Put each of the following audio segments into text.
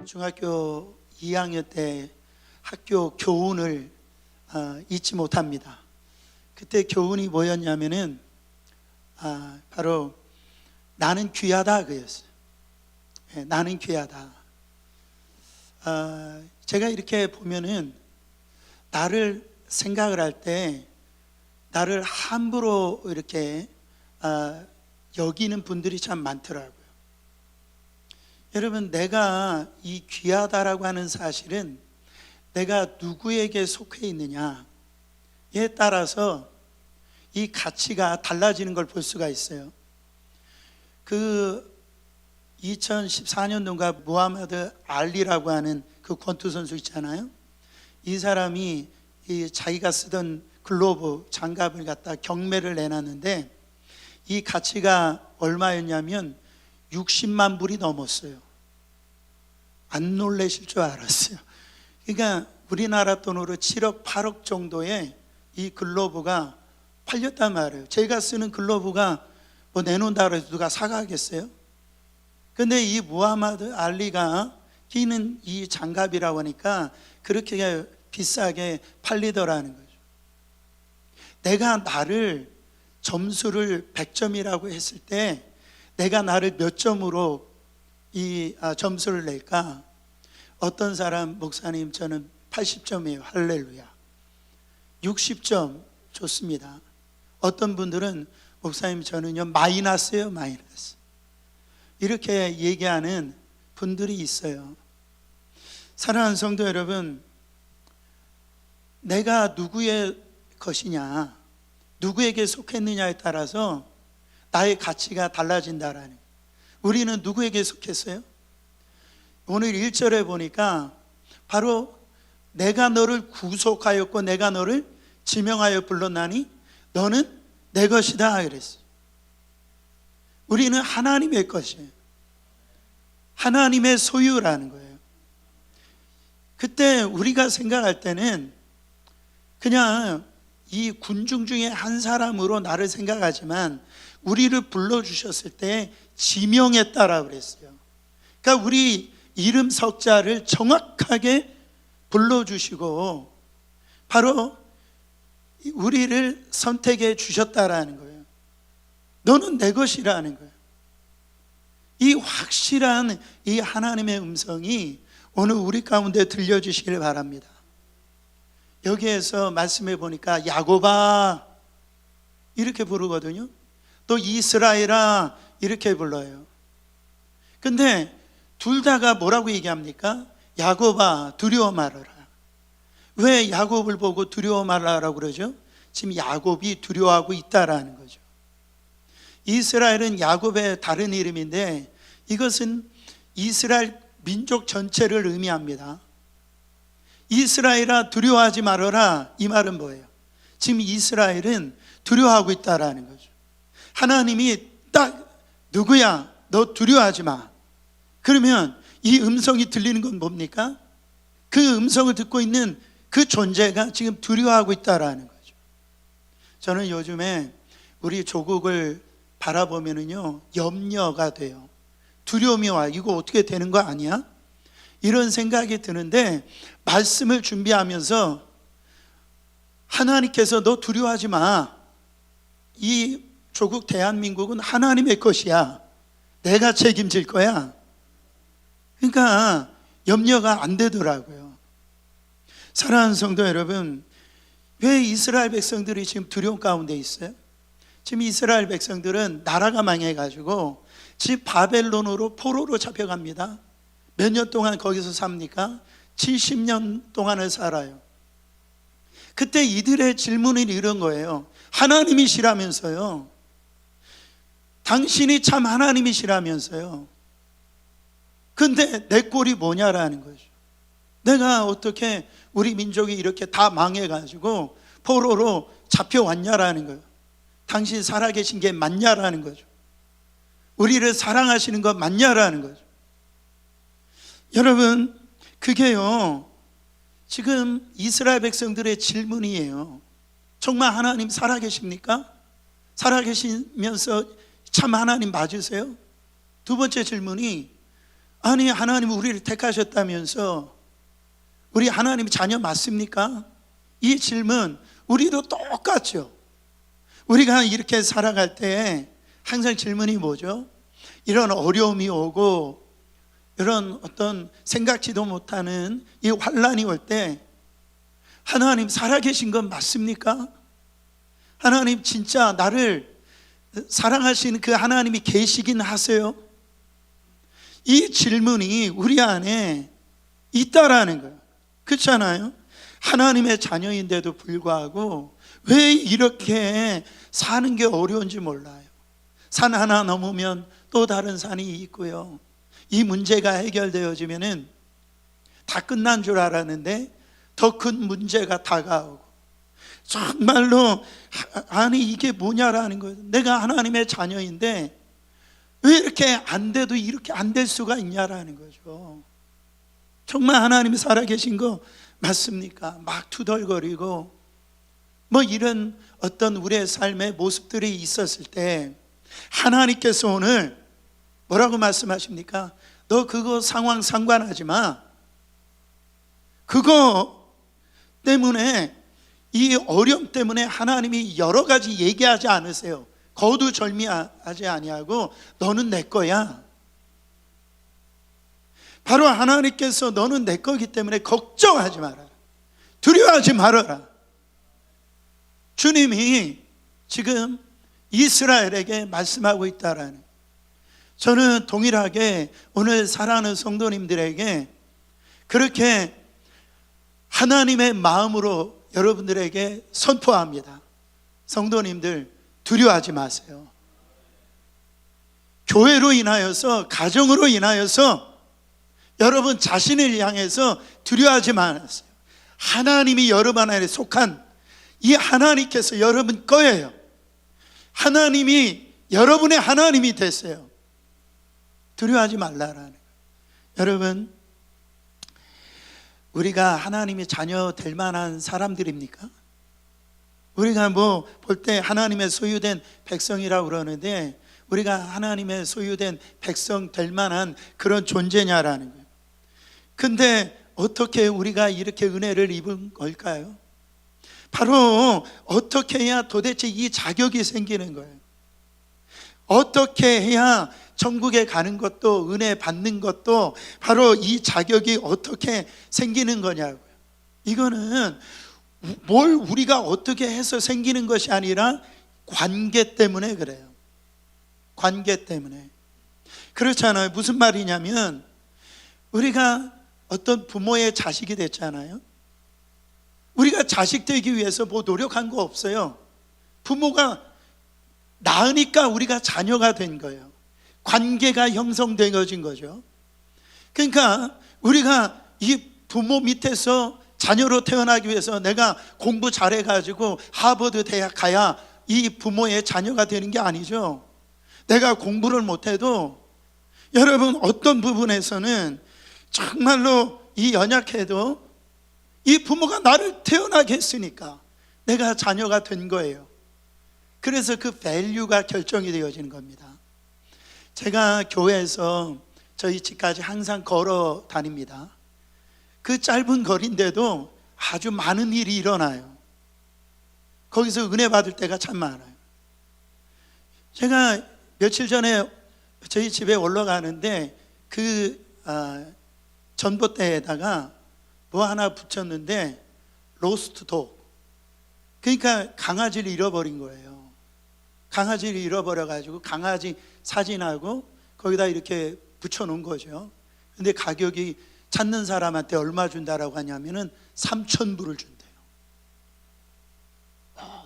중학교 2학년 때 학교 교훈을 잊지 못합니다. 그때 교훈이 뭐였냐면은 바로 나는 귀하다 그였어요. 나는 귀하다. 제가 이렇게 보면은 나를 생각을 할 때 나를 함부로 이렇게 여기는 분들이 참 많더라고요. 여러분, 내가 이 귀하다라고 하는 사실은 내가 누구에게 속해 있느냐에 따라서 이 가치가 달라지는 걸 볼 수가 있어요. 그 2014년도인가 무하마드 알리라고 하는 그 권투 선수 있잖아요. 이 사람이 자기가 쓰던 글로브 장갑을 갖다 경매를 내놨는데 이 가치가 얼마였냐면 60만 불이 넘었어요. 안 놀라실 줄 알았어요. 그러니까 우리나라 돈으로 7억 8억 정도의 이 글로브가 팔렸단 말이에요. 제가 쓰는 글로브가 뭐 내놓는다고 해서 누가 사가겠어요? 근데 이 무하마드 알리가 끼는 이 장갑이라고 하니까 그렇게 비싸게 팔리더라는 거죠. 내가 나를 점수를 100점이라고 했을 때 내가 나를 몇 점으로 이 점수를 낼까? 어떤 사람, 목사님 저는 80점이에요. 할렐루야. 60점 좋습니다. 어떤 분들은 목사님 저는요 마이너스예요. 마이너스. 이렇게 얘기하는 분들이 있어요. 사랑하는 성도 여러분, 내가 누구의 것이냐, 누구에게 속했느냐에 따라서 나의 가치가 달라진다라는 거예요. 우리는 누구에게 속했어요? 오늘 1절에 보니까 바로 내가 너를 구속하였고 내가 너를 지명하여 불렀나니 너는 내 것이다 그랬어요. 우리는 하나님의 것이에요. 하나님의 소유라는 거예요. 그때 우리가 생각할 때는 그냥 이 군중 중에 한 사람으로 나를 생각하지만 우리를 불러주셨을 때 지명했다라고 그랬어요. 그러니까 우리 이름 석자를 정확하게 불러주시고 바로 우리를 선택해 주셨다라는 거예요. 너는 내 것이라는 거예요. 이 확실한 이 하나님의 음성이 오늘 우리 가운데 들려주시길 바랍니다. 여기에서 말씀해 보니까 야곱아 이렇게 부르거든요. 또 이스라엘아 이렇게 불러요. 근데 둘 다가 뭐라고 얘기합니까? 야곱아 두려워 말아라. 왜 야곱을 보고 두려워 말아라고 그러죠? 지금 야곱이 두려워하고 있다라는 거죠. 이스라엘은 야곱의 다른 이름인데 이것은 이스라엘 민족 전체를 의미합니다. 이스라엘아 두려워하지 말아라. 이 말은 뭐예요? 지금 이스라엘은 두려워하고 있다라는 거죠. 하나님이 딱 누구야? 너 두려워하지 마. 그러면 이 음성이 들리는 건 뭡니까? 그 음성을 듣고 있는 그 존재가 지금 두려워하고 있다라는 거죠. 저는 요즘에 우리 조국을 바라보면은요 염려가 돼요. 두려움이 와. 이거 어떻게 되는 거 아니야? 이런 생각이 드는데 말씀을 준비하면서 하나님께서 너 두려워하지 마. 이 조국 대한민국은 하나님의 것이야. 내가 책임질 거야. 그러니까 염려가 안 되더라고요. 사랑하는 성도 여러분, 왜 이스라엘 백성들이 지금 두려움 가운데 있어요? 지금 이스라엘 백성들은 나라가 망해가지고 지금 바벨론으로 포로로 잡혀갑니다. 몇 년 동안 거기서 삽니까? 70년 동안을 살아요. 그때 이들의 질문은 이런 거예요. 하나님이시라면서요. 당신이 참 하나님이시라면서요. 근데 내 꼴이 뭐냐라는 거죠. 내가 어떻게 우리 민족이 이렇게 다 망해가지고 포로로 잡혀왔냐라는 거예요. 당신 살아계신 게 맞냐라는 거죠. 우리를 사랑하시는 거 맞냐라는 거죠. 여러분, 그게요 지금 이스라엘 백성들의 질문이에요. 정말 하나님 살아계십니까? 살아계시면서 참 하나님 맞으세요? 두 번째 질문이, 아니 하나님 우리를 택하셨다면서 우리 하나님 자녀 맞습니까? 이 질문 우리도 똑같죠. 우리가 이렇게 살아갈 때 항상 질문이 뭐죠? 이런 어려움이 오고 이런 어떤 생각지도 못하는 이 환난이 올 때 하나님 살아계신 건 맞습니까? 하나님 진짜 나를 사랑하시는 그 하나님이 계시긴 하세요? 이 질문이 우리 안에 있다라는 거예요. 그렇잖아요? 하나님의 자녀인데도 불구하고 왜 이렇게 사는 게 어려운지 몰라요. 산 하나 넘으면 또 다른 산이 있고요. 이 문제가 해결되어지면은 다 끝난 줄 알았는데 더 큰 문제가 다가오고, 정말로 아니 이게 뭐냐라는 거예요. 내가 하나님의 자녀인데 왜 이렇게 안 돼도 이렇게 안 될 수가 있냐라는 거죠. 정말 하나님이 살아계신 거 맞습니까? 막 투덜거리고 뭐 이런 어떤 우리의 삶의 모습들이 있었을 때 하나님께서 오늘 뭐라고 말씀하십니까? 너 그거 상황 상관하지 마. 그거 때문에, 이 어려움 때문에 하나님이 여러 가지 얘기하지 않으세요. 거두절미하지 아니하고 너는 내 거야. 바로 하나님께서 너는 내 거기 때문에 걱정하지 말아라, 두려워하지 말아라. 주님이 지금 이스라엘에게 말씀하고 있다라는, 저는 동일하게 오늘 사랑하는 성도님들에게 그렇게 하나님의 마음으로 여러분들에게 선포합니다. 성도님들 두려워하지 마세요. 교회로 인하여서, 가정으로 인하여서 여러분 자신을 향해서 두려워하지 마세요. 하나님이 여러분 안에 속한 이 하나님께서 여러분 거예요. 하나님이 여러분의 하나님이 됐어요. 두려워하지 말라라는 거예요. 여러분, 우리가 하나님의 자녀 될 만한 사람들입니까? 우리가 뭐 볼 때 하나님의 소유된 백성이라고 그러는데 우리가 하나님의 소유된 백성 될 만한 그런 존재냐라는 거예요. 근데 어떻게 우리가 이렇게 은혜를 입은 걸까요? 바로 어떻게 해야 도대체 이 자격이 생기는 거예요. 어떻게 해야 천국에 가는 것도, 은혜 받는 것도 바로 이 자격이 어떻게 생기는 거냐고요. 이거는 뭘 우리가 어떻게 해서 생기는 것이 아니라 관계 때문에 그래요. 관계 때문에. 그렇잖아요. 무슨 말이냐면 우리가 어떤 부모의 자식이 됐잖아요. 우리가 자식 되기 위해서 뭐 노력한 거 없어요. 부모가 낳으니까 우리가 자녀가 된 거예요. 관계가 형성되어진 거죠. 그러니까 우리가 이 부모 밑에서 자녀로 태어나기 위해서 내가 공부 잘해가지고 하버드 대학 가야 이 부모의 자녀가 되는 게 아니죠. 내가 공부를 못해도 여러분 어떤 부분에서는 정말로 이 연약해도 이 부모가 나를 태어나게 했으니까 내가 자녀가 된 거예요. 그래서 그 밸류가 결정이 되어지는 겁니다. 제가 교회에서 저희 집까지 항상 걸어 다닙니다. 그 짧은 거리인데도 아주 많은 일이 일어나요. 거기서 은혜 받을 때가 참 많아요. 제가 며칠 전에 저희 집에 올라가는데 그 전봇대에다가 뭐 하나 붙였는데 로스트 독, 그러니까 강아지를 잃어버린 거예요. 강아지를 잃어버려가지고 강아지 사진하고 거기다 이렇게 붙여놓은 거죠. 근데 가격이 찾는 사람한테 얼마 준다라고 하냐면은 3,000불을 준대요.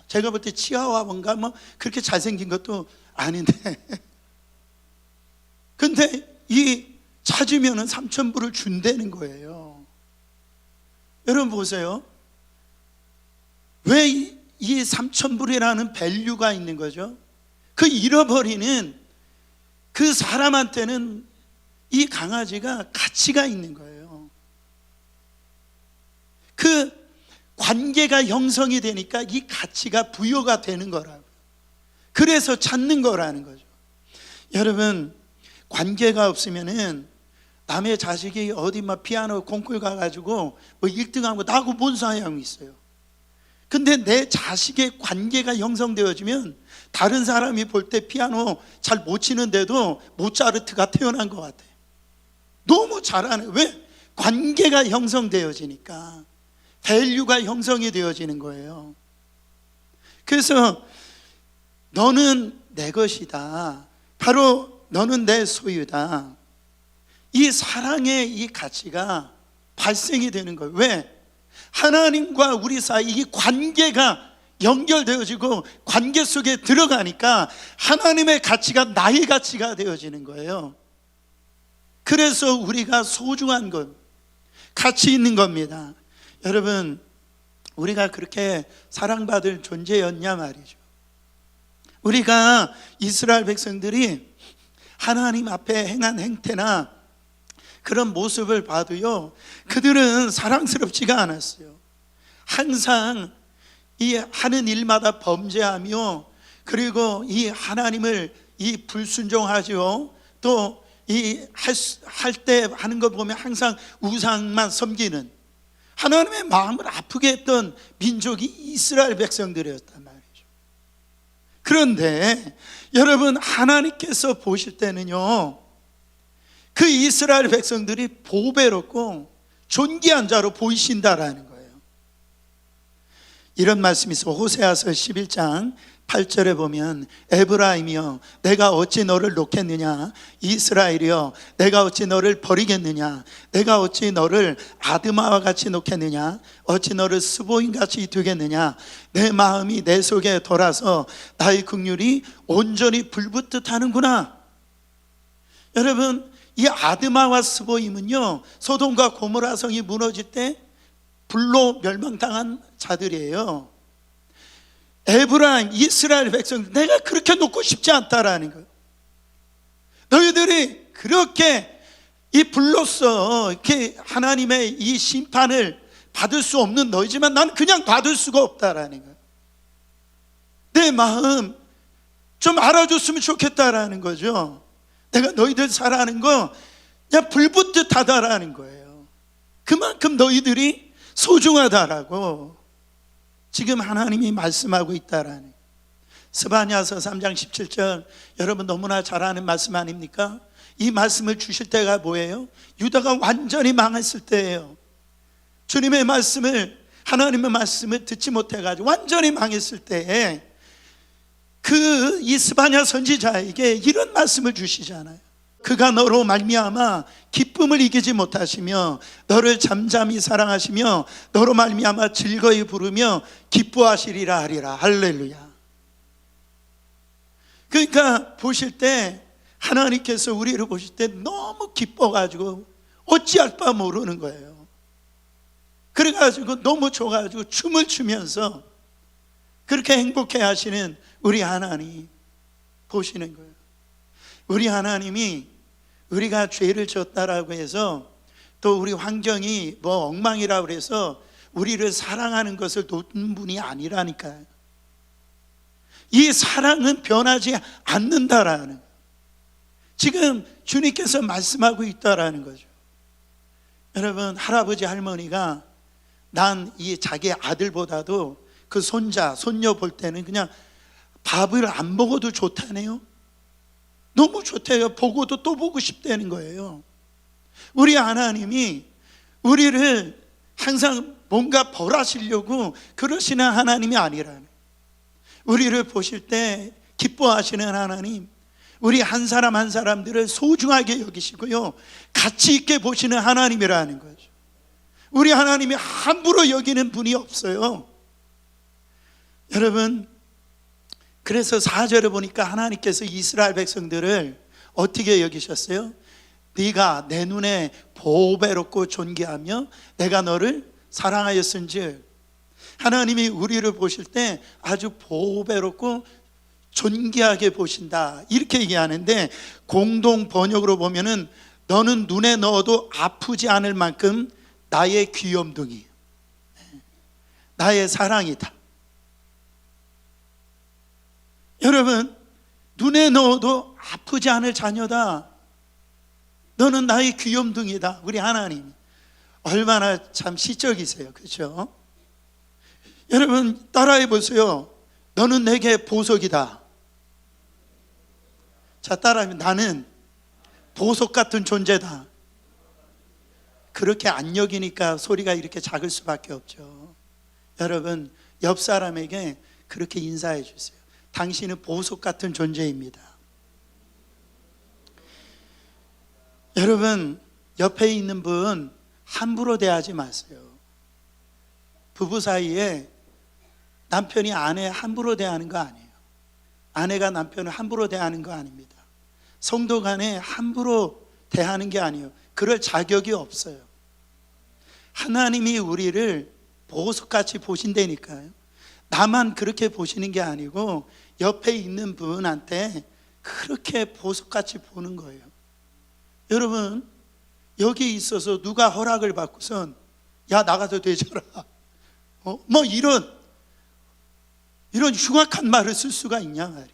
제가 볼 때 치아와인가 뭐 그렇게 잘생긴 것도 아닌데 근데 이 찾으면은 3,000불을 준다는 거예요. 여러분 보세요. 왜 이 3,000불이라는 밸류가 있는 거죠? 그 잃어버리는 그 사람한테는 이 강아지가 가치가 있는 거예요. 그 관계가 형성이 되니까 이 가치가 부여가 되는 거라고. 그래서 찾는 거라는 거죠. 여러분, 관계가 없으면은 남의 자식이 어디 막 피아노 콩쿠르 가가지고 뭐 1등하고 나하고 뭔 사양이 있어요. 근데 내 자식의 관계가 형성되어지면 다른 사람이 볼 때 피아노 잘 못 치는데도 모차르트가 태어난 것 같아요. 너무 잘하는, 왜? 관계가 형성되어지니까, 밸류가 형성이 되어지는 거예요. 그래서 너는 내 것이다, 바로 너는 내 소유다, 이 사랑의 이 가치가 발생이 되는 거예요. 왜? 하나님과 우리 사이 이 관계가 연결되어지고 관계 속에 들어가니까 하나님의 가치가 나의 가치가 되어지는 거예요. 그래서 우리가 소중한 것, 가치 있는 겁니다. 여러분, 우리가 그렇게 사랑받을 존재였냐 말이죠. 우리가 이스라엘 백성들이 하나님 앞에 행한 행태나 그런 모습을 봐도요, 그들은 사랑스럽지가 않았어요. 항상 이 하는 일마다 범죄하며, 그리고 이 하나님을 이 불순종하죠. 또 이 할 때 하는 거 보면 항상 우상만 섬기는, 하나님의 마음을 아프게 했던 민족이 이스라엘 백성들이었단 말이죠. 그런데 여러분, 하나님께서 보실 때는요, 그 이스라엘 백성들이 보배롭고 존귀한 자로 보이신다라는 거예요. 이런 말씀이 있어. 호세아서 11장 8절에 보면, 에브라임이여 내가 어찌 너를 놓겠느냐, 이스라엘이여 내가 어찌 너를 버리겠느냐, 내가 어찌 너를 아드마와 같이 놓겠느냐, 어찌 너를 스보임같이 두겠느냐, 내 마음이 내 속에 돌아서 나의 긍휼이 온전히 불붙듯 하는구나. 여러분, 이 아드마와 스보임은요, 소돔과 고모라 성이 무너질 때 불로 멸망당한 자들이에요. 에브라임, 이스라엘 백성들, 내가 그렇게 놓고 싶지 않다라는 거예요. 너희들이 그렇게 이 불로써 이렇게 하나님의 이 심판을 받을 수 없는 너희지만 난 그냥 받을 수가 없다라는 거예요. 내 마음 좀 알아줬으면 좋겠다라는 거죠. 내가 너희들 사랑하는 거 그냥 불붙듯 하다라는 거예요. 그만큼 너희들이 소중하다라고 지금 하나님이 말씀하고 있다라는. 스바냐서 3장 17절, 여러분 너무나 잘 아는 말씀 아닙니까? 이 말씀을 주실 때가 뭐예요? 유다가 완전히 망했을 때예요. 주님의 말씀을, 하나님의 말씀을 듣지 못해가지고 완전히 망했을 때에 그 이 스바냐 선지자에게 이런 말씀을 주시잖아요. 그가 너로 말미암아 기쁨을 이기지 못하시며 너를 잠잠히 사랑하시며 너로 말미암아 즐거이 부르며 기뻐하시리라 하리라. 할렐루야. 그러니까 보실 때, 하나님께서 우리를 보실 때 너무 기뻐가지고 어찌할 바 모르는 거예요. 그래가지고 너무 좋아가지고 춤을 추면서 그렇게 행복해 하시는 우리 하나님 보시는 거예요. 우리 하나님이 우리가 죄를 졌다라고 해서, 또 우리 환경이 뭐 엉망이라고 해서 우리를 사랑하는 것을 놓는 분이 아니라니까요. 이 사랑은 변하지 않는다라는, 지금 주님께서 말씀하고 있다라는 거죠. 여러분, 할아버지 할머니가 난 이 자기 아들보다도 그 손자 손녀 볼 때는 그냥 밥을 안 먹어도 좋다네요. 너무 좋대요. 보고도 또 보고 싶다는 거예요. 우리 하나님이 우리를 항상 뭔가 벌하시려고 그러시는 하나님이 아니라는, 우리를 보실 때 기뻐하시는 하나님, 우리 한 사람 한 사람들을 소중하게 여기시고요, 가치 있게 보시는 하나님이라는 거죠. 우리 하나님이 함부로 여기는 분이 없어요. 여러분, 그래서 4절에 보니까 하나님께서 이스라엘 백성들을 어떻게 여기셨어요? 네가 내 눈에 보배롭고 존귀하며 내가 너를 사랑하였은즉, 하나님이 우리를 보실 때 아주 보배롭고 존귀하게 보신다, 이렇게 얘기하는데, 공동 번역으로 보면은 너는 눈에 넣어도 아프지 않을 만큼 나의 귀염둥이, 나의 사랑이다. 여러분, 눈에 넣어도 아프지 않을 자녀다. 너는 나의 귀염둥이다. 우리 하나님이 얼마나 참 시적이세요. 그렇죠? 여러분 따라해 보세요. 너는 내게 보석이다. 자, 따라하면 나는 보석 같은 존재다. 그렇게 안 여기니까 소리가 이렇게 작을 수밖에 없죠. 여러분 옆 사람에게 그렇게 인사해 주세요. 당신은 보석 같은 존재입니다. 여러분 옆에 있는 분 함부로 대하지 마세요. 부부 사이에 남편이 아내 함부로 대하는 거 아니에요. 아내가 남편을 함부로 대하는 거 아닙니다. 성도 간에 함부로 대하는 게 아니에요. 그럴 자격이 없어요. 하나님이 우리를 보석같이 보신다니까요. 나만 그렇게 보시는 게 아니고 옆에 있는 분한테 그렇게 보석같이 보는 거예요. 여러분 여기 있어서 누가 허락을 받고선 야 나가도 되잖아 뭐 이런 흉악한 말을 쓸 수가 있냐 말이죠.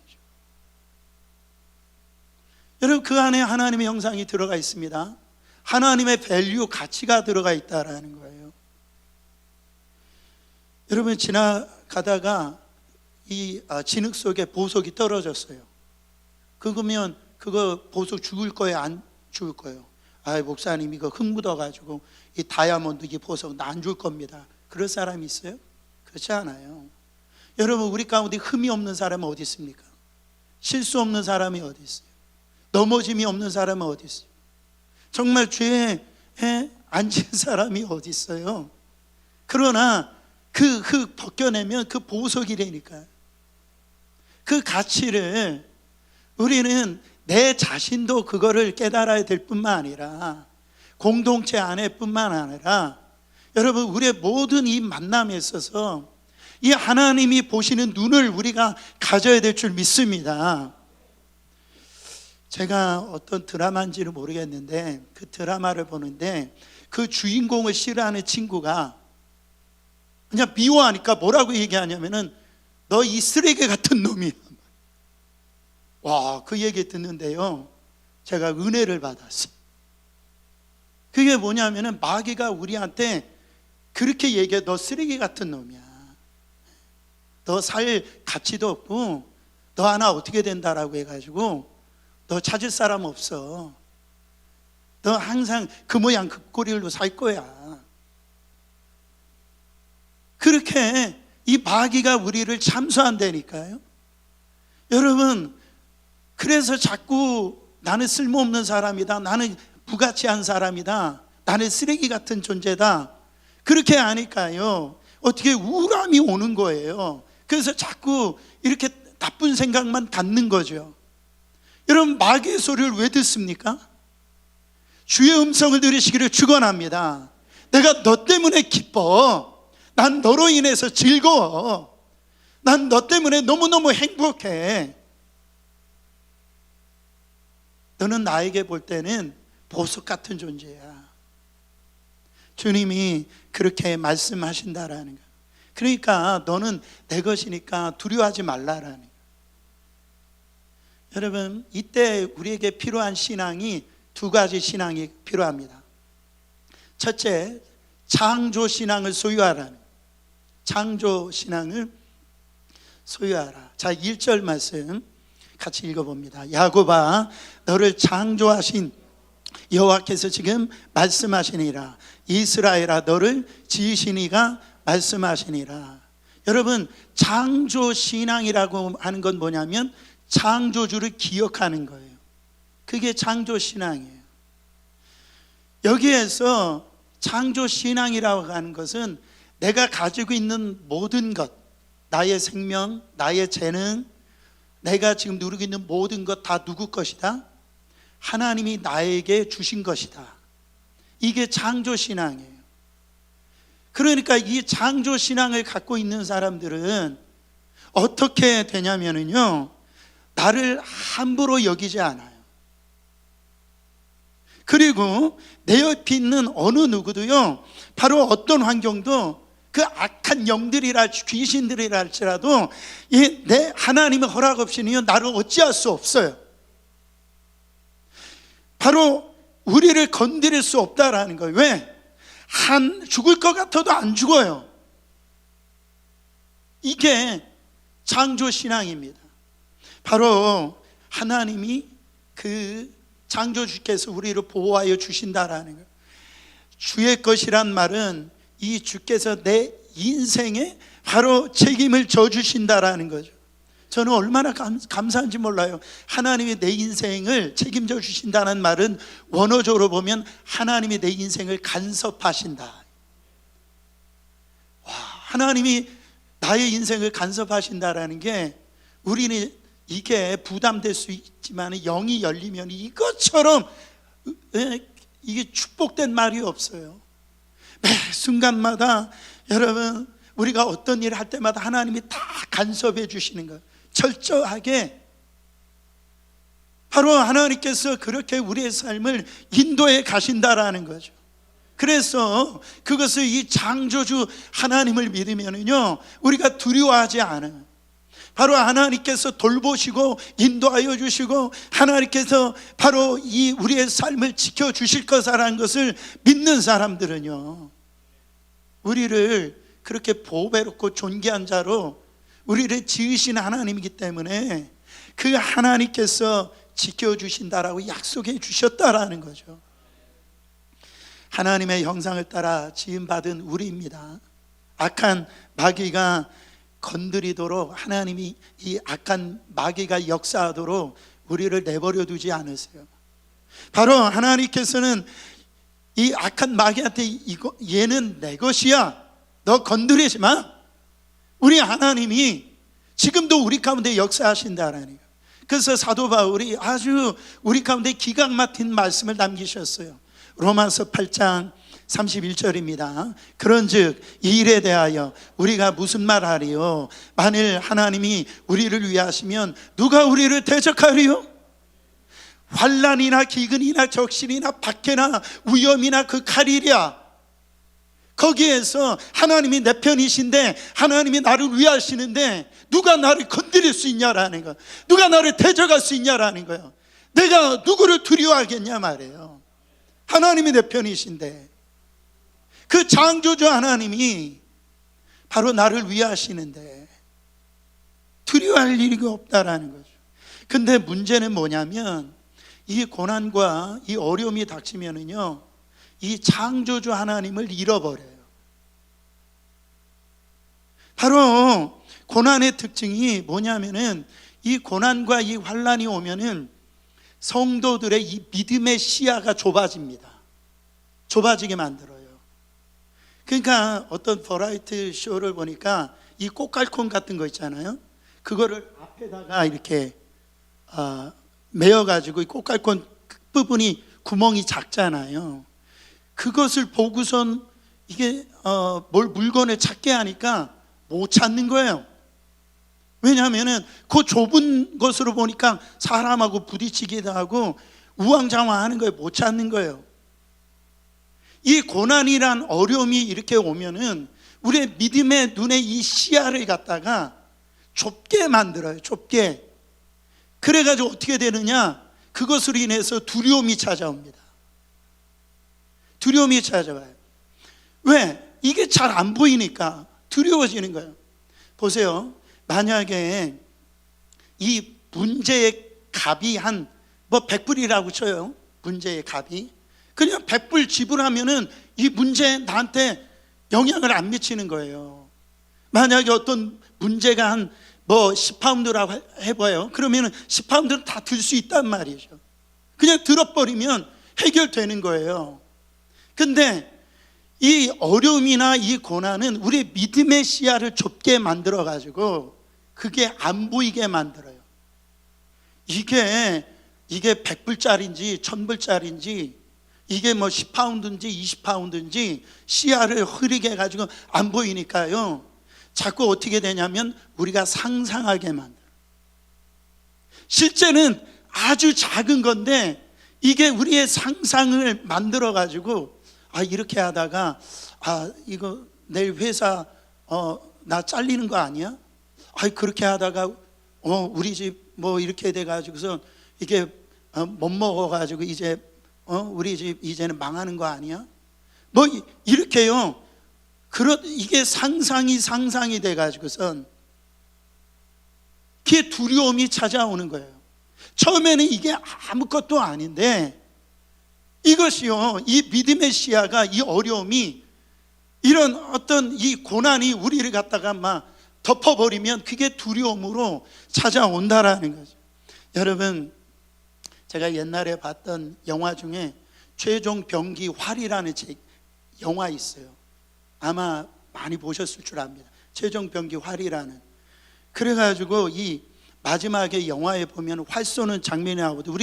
여러분 그 안에 하나님의 형상이 들어가 있습니다. 하나님의 밸류, 가치가 들어가 있다라는 거예요. 여러분 지나가다가 이 진흙 속에 보석이 떨어졌어요. 그러면 그거 보석 죽을 거예요? 안 죽을 거예요? 아 목사님 이거 흙 묻어가지고 이 다이아몬드 이 보석 나 안 줄 겁니다. 그럴 사람이 있어요? 그렇지 않아요. 여러분 우리 가운데 흠이 없는 사람은 어디 있습니까? 실수 없는 사람이 어디 있어요? 넘어짐이 없는 사람은 어디 있어요? 정말 죄에 앉은 사람이 어디 있어요? 그러나 그 흙 벗겨내면 그 보석이라니까요. 그 가치를 우리는 내 자신도 그거를 깨달아야 될 뿐만 아니라 공동체 안에 뿐만 아니라 여러분 우리의 모든 이 만남에 있어서 이 하나님이 보시는 눈을 우리가 가져야 될 줄 믿습니다. 제가 어떤 드라마인지는 모르겠는데 그 드라마를 보는데 그 주인공을 싫어하는 친구가 그냥 미워하니까 뭐라고 얘기하냐면은 너 이 쓰레기 같은 놈이야. 와, 그 얘기 듣는데요 제가 은혜를 받았어요. 그게 뭐냐면은 마귀가 우리한테 그렇게 얘기해. 너 쓰레기 같은 놈이야. 너 살 가치도 없고 너 하나 어떻게 된다라고 해가지고 너 찾을 사람 없어. 너 항상 그 모양 그 꼴로 살 거야. 그렇게 이 마귀가 우리를 참소한다니까요. 여러분 그래서 자꾸 나는 쓸모없는 사람이다, 나는 부가치한 사람이다, 나는 쓰레기 같은 존재다, 그렇게 하니까요 어떻게 우울함이 오는 거예요. 그래서 자꾸 이렇게 나쁜 생각만 갖는 거죠. 여러분 마귀의 소리를 왜 듣습니까? 주의 음성을 들으시기를 축원합니다. 내가 너 때문에 기뻐. 난 너로 인해서 즐거워. 난 너 때문에 너무너무 행복해. 너는 나에게 볼 때는 보석 같은 존재야. 주님이 그렇게 말씀하신다라는 거예요. 그러니까 너는 내 것이니까 두려워하지 말라라는 거예요. 여러분 이때 우리에게 필요한 신앙이 두 가지 신앙이 필요합니다. 첫째, 창조 신앙을 소유하라는 거예요. 창조 신앙을 소유하라. 자, 1절 말씀 같이 읽어봅니다. 야곱아 너를 창조하신 여호와께서 지금 말씀하시니라. 이스라엘아 너를 지으신 이가 말씀하시니라. 여러분 창조 신앙이라고 하는 건 뭐냐면 창조주를 기억하는 거예요. 그게 창조 신앙이에요. 여기에서 창조 신앙이라고 하는 것은 내가 가지고 있는 모든 것, 나의 생명, 나의 재능, 내가 지금 누리고 있는 모든 것 다 누구 것이다? 하나님이 나에게 주신 것이다. 이게 창조 신앙이에요. 그러니까 이 창조 신앙을 갖고 있는 사람들은 어떻게 되냐면요 나를 함부로 여기지 않아요. 그리고 내 옆에 있는 어느 누구도요 바로 어떤 환경도 그 악한 영들이라 귀신들이라 할지라도 내 하나님의 허락 없이는 나를 어찌할 수 없어요. 바로 우리를 건드릴 수 없다라는 거예요. 왜? 죽을 것 같아도 안 죽어요. 이게 창조신앙입니다. 바로 하나님이 그 창조주께서 우리를 보호하여 주신다라는 거예요. 주의 것이란 말은 이 주께서 내 인생에 바로 책임을 져주신다라는 거죠. 저는 얼마나 감사한지 몰라요. 하나님이 내 인생을 책임져 주신다는 말은 원어적으로 보면 하나님이 내 인생을 간섭하신다. 와, 하나님이 나의 인생을 간섭하신다라는 게 우리는 이게 부담될 수 있지만 영이 열리면 이것처럼 이게 축복된 말이 없어요. 매 순간마다 여러분 우리가 어떤 일을 할 때마다 하나님이 다 간섭해 주시는 거예요. 철저하게. 바로 하나님께서 그렇게 우리의 삶을 인도해 가신다라는 거죠. 그래서 그것을 이 창조주 하나님을 믿으면요 우리가 두려워하지 않아요. 바로 하나님께서 돌보시고 인도하여 주시고 하나님께서 바로 이 우리의 삶을 지켜주실 것이라는 것을 믿는 사람들은요 우리를 그렇게 보배롭고 존귀한 자로 우리를 지으신 하나님이기 때문에 그 하나님께서 지켜주신다라고 약속해 주셨다라는 거죠. 하나님의 형상을 따라 지음받은 우리입니다. 악한 마귀가 건드리도록 하나님이 이 악한 마귀가 역사하도록 우리를 내버려 두지 않으세요. 바로 하나님께서는 이 악한 마귀한테 얘는 내 것이야, 너 건드리지 마. 우리 하나님이 지금도 우리 가운데 역사하신다라는 거예요. 그래서 사도 바울이 아주 우리 가운데 기가 막힌 말씀을 남기셨어요. 로마서 8장 31절입니다. 그런즉 이 일에 대하여 우리가 무슨 말하리요? 만일 하나님이 우리를 위하시면 누가 우리를 대적하리요? 환난이나 기근이나 적신이나 박해나 위험이나 그 칼이랴. 거기에서 하나님이 내 편이신데 하나님이 나를 위하시는데 누가 나를 건드릴 수 있냐라는 거, 누가 나를 대적할 수 있냐라는 거예요. 내가 누구를 두려워하겠냐 말이에요. 하나님이 내 편이신데 그 창조주 하나님이 바로 나를 위하시는데 두려워할 일이 없다라는 거죠. 근데 문제는 뭐냐면 이 고난과 이 어려움이 닥치면은요 이 창조주 하나님을 잃어버려요. 바로 고난의 특징이 뭐냐면은 이 고난과 이 환난이 오면은 성도들의 이 믿음의 시야가 좁아집니다. 좁아지게 만들어요. 그러니까 어떤 버라이티 쇼를 보니까 이 꽃갈콘 같은 거 있잖아요. 그거를 앞에다가 이렇게 메어가지고 이 꽃갈콘 끝부분이 구멍이 작잖아요. 그것을 보고선 이게 물건을 찾게 하니까 못 찾는 거예요. 왜냐하면 그 좁은 것으로 보니까 사람하고 부딪히기도 하고 우왕좌왕하는 거예요. 못 찾는 거예요. 이 고난이란 어려움이 이렇게 오면은 우리의 믿음의 눈에 이 시야를 갖다가 좁게 만들어요. 좁게. 그래가지고 어떻게 되느냐? 그것으로 인해서 두려움이 찾아옵니다. 두려움이 찾아와요. 왜? 이게 잘 안 보이니까 두려워지는 거예요. 보세요. 만약에 이 문제의 값이 한 100불이라고 쳐요. 문제의 값이. 그냥 100불 지불하면은 이 문제 나한테 영향을 안 미치는 거예요. 만약에 어떤 문제가 한 10파운드라고 해봐요. 그러면은 10파운드는 다 들 수 있단 말이죠. 그냥 들어버리면 해결되는 거예요. 근데 이 어려움이나 이 고난은 우리의 믿음의 시야를 좁게 만들어가지고 그게 안 보이게 만들어요. 이게 100불짜리인지 1000불짜리인지 이게 10파운드인지 20파운드인지 시야를 흐리게 해가지고 안 보이니까요 자꾸 어떻게 되냐면 우리가 상상하게 만들어요. 실제는 아주 작은 건데 이게 우리의 상상을 만들어가지고 이렇게 하다가 이거 내일 회사 나 잘리는 거 아니야? 그렇게 하다가 우리 집 이렇게 돼가지고서 이게 못 먹어가지고 이제 우리 집 이제는 망하는 거 아니야? 뭐 이렇게요. 이게 상상이 돼가지고선 그게 두려움이 찾아오는 거예요. 처음에는 이게 아무것도 아닌데 이것이요, 이 믿음의 시야가, 이 어려움이, 이런 어떤 이 고난이 우리를 갖다가 막 덮어버리면 그게 두려움으로 찾아온다라는 거죠. 여러분, 제가 옛날에 봤던 영화 중에 최종 병기 활이라는 영화 있어요. 아마 많이 보셨을 줄 압니다. 최종 병기 활이라는. 그래가지고 이 마지막에 영화에 보면 활 쏘는 장면이 나오거든요.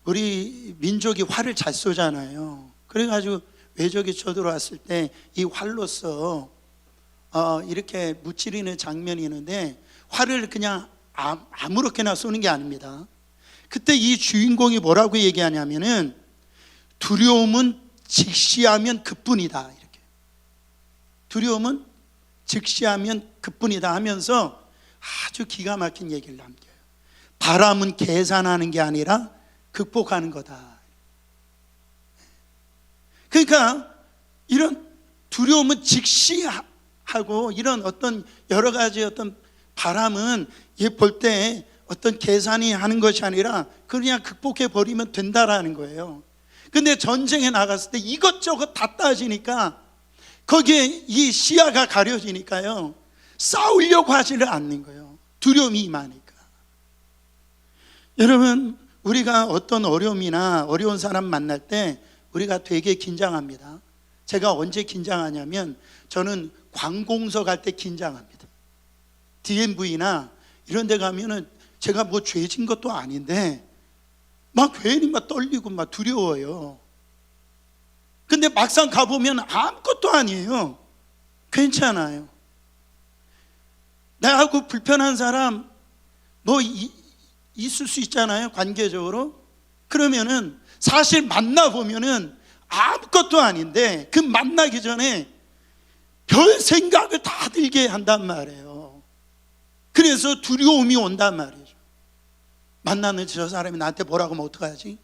우리 민족이 활을 잘 쏘잖아요. 그래가지고 외적이 쳐들어왔을 때 이 활로서 이렇게 무찌르는 장면이 있는데, 활을 그냥 아무렇게나 쏘는 게 아닙니다. 그때 이 주인공이 뭐라고 얘기하냐면은, 두려움은 직시하면 그뿐이다, 이렇게. 두려움은 직시하면 그뿐이다 하면서 아주 기가 막힌 얘기를 남겨요. 바람은 계산하는 게 아니라 극복하는 거다. 그러니까 이런 두려움은 직시하고, 이런 어떤 여러 가지 어떤 바람은 볼 때 어떤 계산이 하는 것이 아니라 그냥 극복해 버리면 된다라는 거예요. 근데 전쟁에 나갔을 때 이것저것 다 따지니까 거기에 이 시야가 가려지니까요, 싸우려고 하지를 않는 거예요. 두려움이 임하니까. 여러분, 우리가 어떤 어려움이나 어려운 사람 만날 때 우리가 되게 긴장합니다. 제가 언제 긴장하냐면, 저는 관공서 갈 때 긴장합니다. DMV나 이런 데 가면은 제가 뭐 죄진 것도 아닌데 막 괜히 막 떨리고 막 두려워요. 근데 막상 가보면 아무것도 아니에요. 괜찮아요. 나하고 불편한 사람 뭐 있을 수 있잖아요, 관계적으로. 그러면은 사실 만나보면은 아무것도 아닌데 그 만나기 전에 별 생각을 다 들게 한단 말이에요. 그래서 두려움이 온단 말이죠. 만나는 저 사람이 나한테 뭐라고 하면 어떡하지?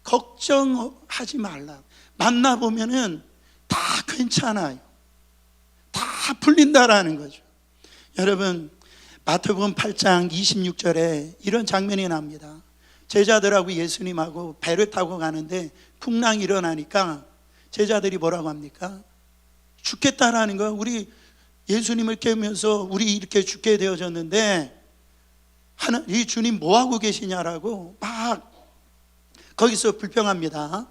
걱정하지 말라. 만나보면은 다 괜찮아요. 다 풀린다라는 거죠. 여러분, 마태복음 8장 26절에 이런 장면이 납니다. 제자들하고 예수님하고 배를 타고 가는데 풍랑이 일어나니까 제자들이 뭐라고 합니까? 죽겠다라는 거예요. 우리 예수님을 깨우면서 우리 이렇게 죽게 되어졌는데 이 주님 뭐하고 계시냐라고 막 거기서 불평합니다.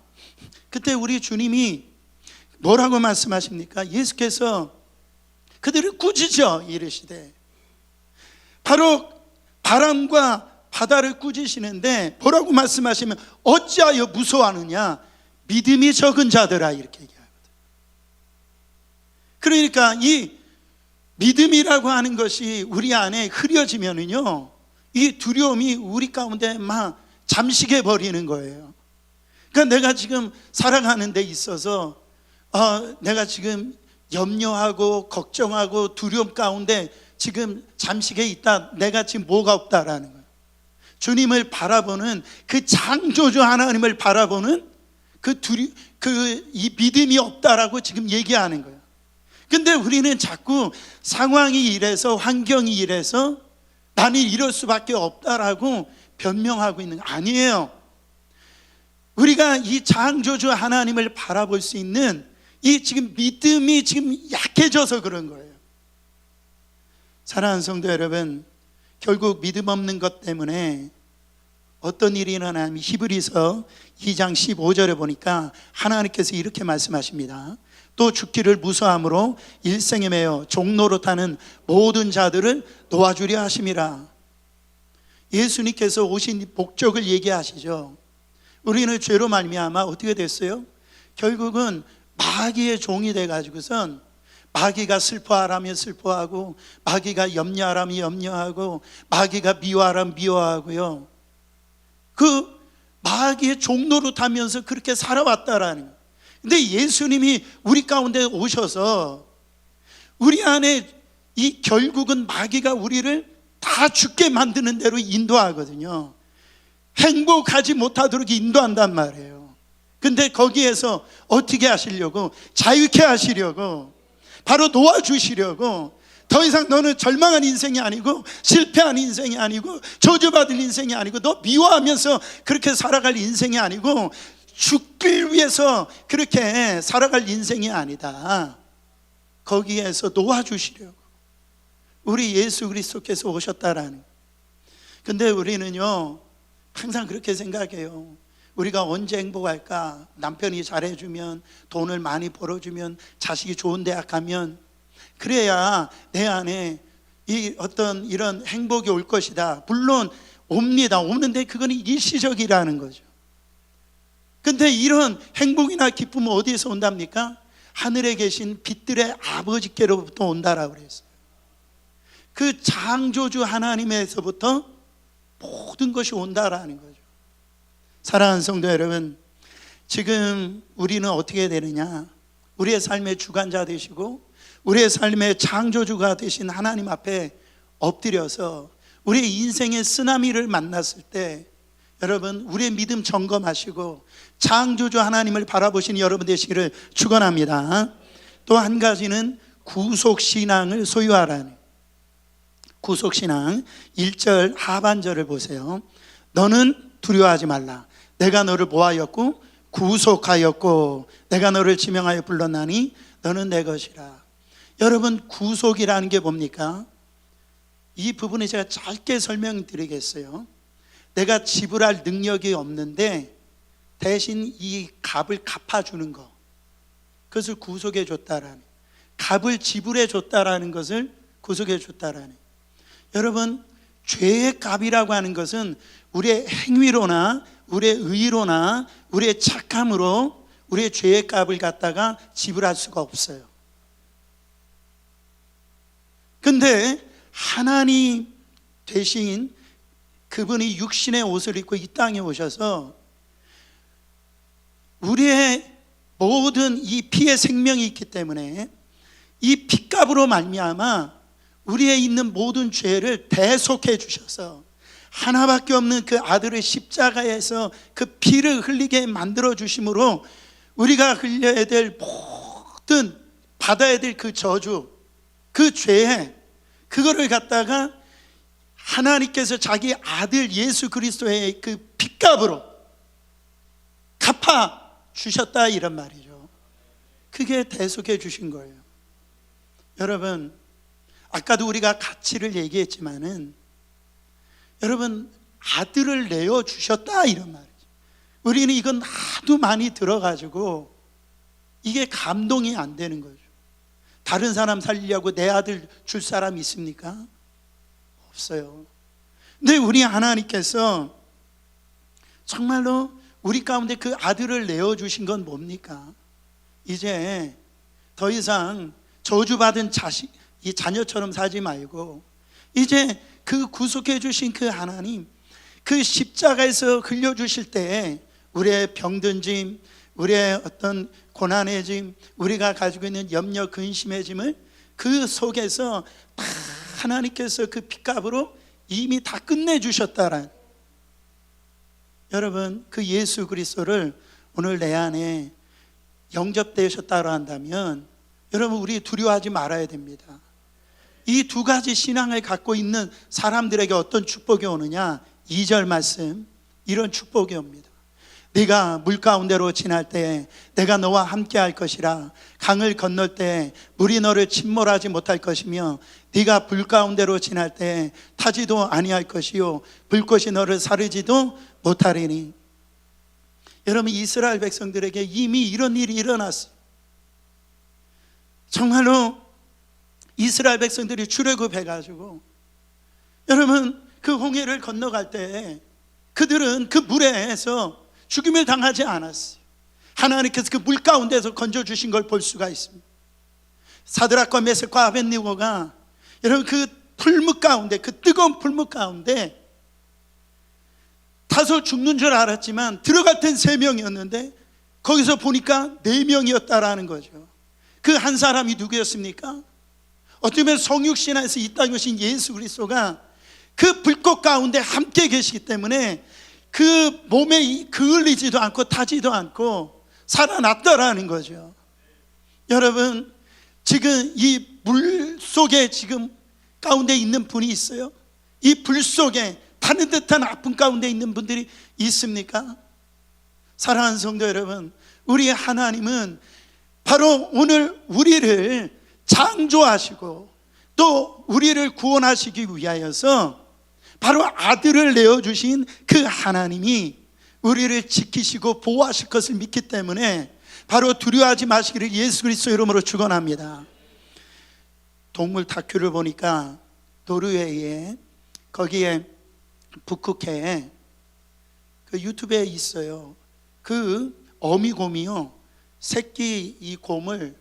그때 우리 주님이 뭐라고 말씀하십니까? 예수께서 그들을 꾸짖어 이르시되, 바로 바람과 바다를 꾸짖으시는데 뭐라고 말씀하시면, 어찌하여 무서워하느냐, 믿음이 적은 자들아, 이렇게 얘기하거든요. 그러니까 이 믿음이라고 하는 것이 우리 안에 흐려지면은요, 이 두려움이 우리 가운데 막 잠식해 버리는 거예요. 그러니까 내가 지금 살아가는 데 있어서 내가 지금 염려하고 걱정하고 두려움 가운데 지금 잠식해 있다. 내가 지금 뭐가 없다라는 거예요. 주님을 바라보는, 그 창조주 하나님을 바라보는 이 믿음이 없다라고 지금 얘기하는 거예요. 근데 우리는 자꾸 상황이 이래서, 환경이 이래서 나는 이럴 수밖에 없다라고 변명하고 있는 거 아니에요. 우리가 이 창조주 하나님을 바라볼 수 있는 이 지금 믿음이 지금 약해져서 그런 거예요. 사랑하는 성도 여러분, 결국 믿음 없는 것 때문에 어떤 일이 일어나면 히브리서 2장 15절에 보니까 하나님께서 이렇게 말씀하십니다. 또 죽기를 무서함으로 일생에 매여 종노릇하는 모든 자들을 놓아주려 하심이라. 예수님께서 오신 목적을 얘기하시죠. 우리는 죄로 말미암아 어떻게 됐어요? 결국은 마귀의 종이 돼가지고선 마귀가 슬퍼하라면 슬퍼하고, 마귀가 염려하라면 염려하고, 마귀가 미워하라면 미워하고요, 그 마귀의 종노릇하면서 그렇게 살아왔다라는 거예요. 근데 예수님이 우리 가운데 오셔서 우리 안에 이 결국은 마귀가 우리를 다 죽게 만드는 대로 인도하거든요. 행복하지 못하도록 인도한단 말이에요. 근데 거기에서 어떻게 하시려고? 자유케 하시려고, 바로 놓아주시려고. 더 이상 너는 절망한 인생이 아니고, 실패한 인생이 아니고, 저주받을 인생이 아니고, 너 미워하면서 그렇게 살아갈 인생이 아니고, 죽길 위해서 그렇게 살아갈 인생이 아니다. 거기에서 놓아주시려고 우리 예수 그리스도께서 오셨다라는. 근데 우리는요 항상 그렇게 생각해요. 우리가 언제 행복할까? 남편이 잘해주면, 돈을 많이 벌어주면, 자식이 좋은 대학 가면, 그래야 내 안에 이 어떤 이런 행복이 올 것이다. 물론 옵니다. 오는데 그건 일시적이라는 거죠. 근데 이런 행복이나 기쁨은 어디에서 온답니까? 하늘에 계신 빛들의 아버지께로부터 온다라고 그랬어요. 그 창조주 하나님에서부터 모든 것이 온다라는 거죠. 사랑하는 성도 여러분, 지금 우리는 어떻게 되느냐? 우리의 삶의 주관자 되시고 우리의 삶의 창조주가 되신 하나님 앞에 엎드려서 우리의 인생의 쓰나미를 만났을 때, 여러분 우리의 믿음 점검하시고 창조주 하나님을 바라보시는 여러분 되시기를 축원합니다. 또 한 가지는 구속신앙을 소유하라는, 구속신앙 1절 하반절을 보세요. 너는 두려워하지 말라. 내가 너를 모하였고 구속하였고 내가 너를 지명하여 불렀나니 너는 내 것이라. 여러분 구속이라는 게 뭡니까? 이 부분에 제가 짧게 설명드리겠어요. 내가 지불할 능력이 없는데 대신 이 값을 갚아주는 거, 그것을 구속해 줬다라는, 값을 지불해 줬다라는 것을 구속해 줬다라는. 여러분 죄의 값이라고 하는 것은 우리의 행위로나 우리의 의로나 우리의 착함으로 우리의 죄의 값을 갖다가 지불할 수가 없어요. 근데 하나님 되신 그분이 육신의 옷을 입고 이 땅에 오셔서 우리의 모든 이 피의 생명이 있기 때문에 이 피값으로 말미암아 우리의 있는 모든 죄를 대속해 주셔서 하나밖에 없는 그 아들의 십자가에서 그 피를 흘리게 만들어 주심으로 우리가 흘려야 될 모든, 받아야 될 그 저주, 그 죄, 그거를 갖다가 하나님께서 자기 아들 예수 그리스도의 그 핏값으로 갚아 주셨다, 이런 말이죠. 그게 대속해 주신 거예요. 여러분 아까도 우리가 가치를 얘기했지만은, 여러분 아들을 내어 주셨다, 이런 말이죠. 우리는 이건 하도 많이 들어가지고 이게 감동이 안 되는 거죠. 다른 사람 살리려고 내 아들 줄 사람 있습니까? 없어요. 근데 우리 하나님께서 정말로 우리 가운데 그 아들을 내어주신 건 뭡니까? 이제 더 이상 저주받은 이 자녀처럼 살지 말고, 이제 그 구속해 주신 그 하나님, 그 십자가에서 흘려주실 때 우리의 병든 짐, 우리의 어떤 고난의 짐, 우리가 가지고 있는 염려 근심의 짐을 그 속에서 다 하나님께서 그 핏값으로 이미 다 끝내주셨다란, 여러분 그 예수 그리스도를 오늘 내 안에 영접되셨다고 한다면 여러분 우리 두려워하지 말아야 됩니다. 이 두 가지 신앙을 갖고 있는 사람들에게 어떤 축복이 오느냐? 2절 말씀, 이런 축복이 옵니다. 네가 물 가운데로 지날 때 내가 너와 함께 할 것이라. 강을 건널 때 물이 너를 침몰하지 못할 것이며 네가 불 가운데로 지날 때 타지도 아니할 것이요 불꽃이 너를 사르지도 못하리니. 여러분 이스라엘 백성들에게 이미 이런 일이 일어났어요. 정말로 이스라엘 백성들이 출애굽해가지고, 여러분 그 홍해를 건너갈 때 그들은 그 물에서 죽임을 당하지 않았어요. 하나님께서 그 물 가운데서 건져주신 걸 볼 수가 있습니다. 사드락과 메섹과 아벳니고가 여러분 그 풀무 가운데, 그 뜨거운 풀무 가운데 타서 죽는 줄 알았지만 들어갈 땐 3명이었는데 거기서 보니까 4명이었다라는 거죠. 그 한 사람이 누구였습니까? 어떻게 보면 성육신에서 이 땅에 오신 예수 그리스도가 그 불꽃 가운데 함께 계시기 때문에 그 몸에 그을리지도 않고 타지도 않고 살아났다라는 거죠. 여러분, 지금 이 물 속에 지금 가운데 있는 분이 있어요? 이 불 속에 타는 듯한 아픔 가운데 있는 분들이 있습니까? 사랑하는 성도 여러분, 우리 하나님은 바로 오늘 우리를 창조하시고 또 우리를 구원하시기 위하여서 바로 아들을 내어주신 그 하나님이 우리를 지키시고 보호하실 것을 믿기 때문에 바로 두려워하지 마시기를 예수 그리스도 이름으로 축원합니다. 동물 다큐를 보니까 노르웨이에 거기에 북극해에 그 유튜브에 있어요. 그 어미곰이요, 새끼 이 곰을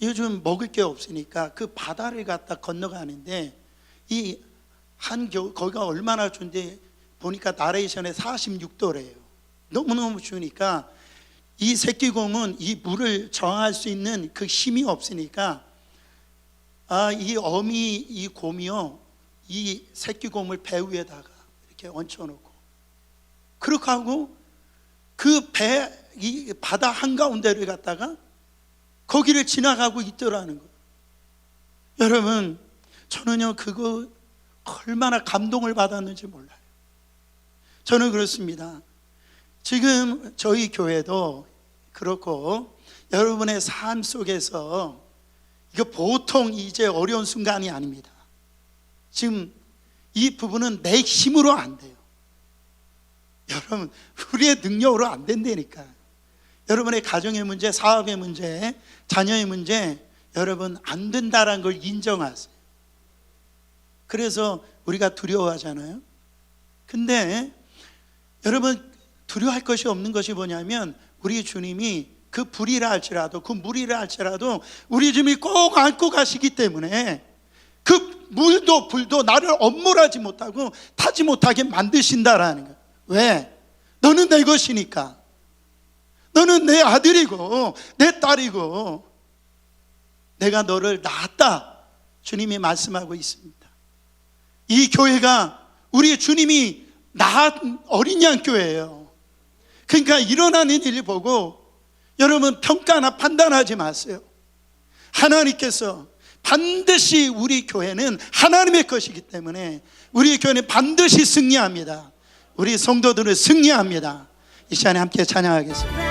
요즘 먹을 게 없으니까 그 바다를 갖다 건너가는데 이 한겨울 거기가 얼마나 추운데 보니까 나레이션에 46도래요. 너무너무 추우니까 이 새끼곰은 이 물을 저항할 수 있는 그 힘이 없으니까 이 어미 이 곰이요, 이 새끼곰을 배 위에다가 이렇게 얹혀놓고 그렇게 하고 그 배 이 바다 한가운데를 갔다가 거기를 지나가고 있더라는 거예요. 여러분, 저는요 그거 얼마나 감동을 받았는지 몰라요. 저는 그렇습니다. 지금 저희 교회도 그렇고 여러분의 삶 속에서 이거 보통 이제 어려운 순간이 아닙니다. 지금 이 부분은 내 힘으로 안 돼요. 여러분, 우리의 능력으로 안 된다니까. 여러분의 가정의 문제, 사업의 문제, 자녀의 문제, 여러분 안 된다는 걸 인정하세요. 그래서 우리가 두려워하잖아요. 근데 여러분, 두려워할 것이 없는 것이 뭐냐면 우리 주님이 그 불이라 할지라도 그 물이라 할지라도 우리 주님이 꼭 안고 가시기 때문에 그 물도 불도 나를 엄물하지 못하고 타지 못하게 만드신다라는 거예요. 왜? 너는 내 것이니까. 너는 내 아들이고 내 딸이고 내가 너를 낳았다, 주님이 말씀하고 있습니다. 이 교회가 우리 주님이 낳은 어린 양 교회예요. 그러니까 일어나는 일 보고 여러분 평가나 판단하지 마세요. 하나님께서 반드시 우리 교회는 하나님의 것이기 때문에 우리 교회는 반드시 승리합니다. 우리 성도들은 승리합니다. 이 시간에 함께 찬양하겠습니다.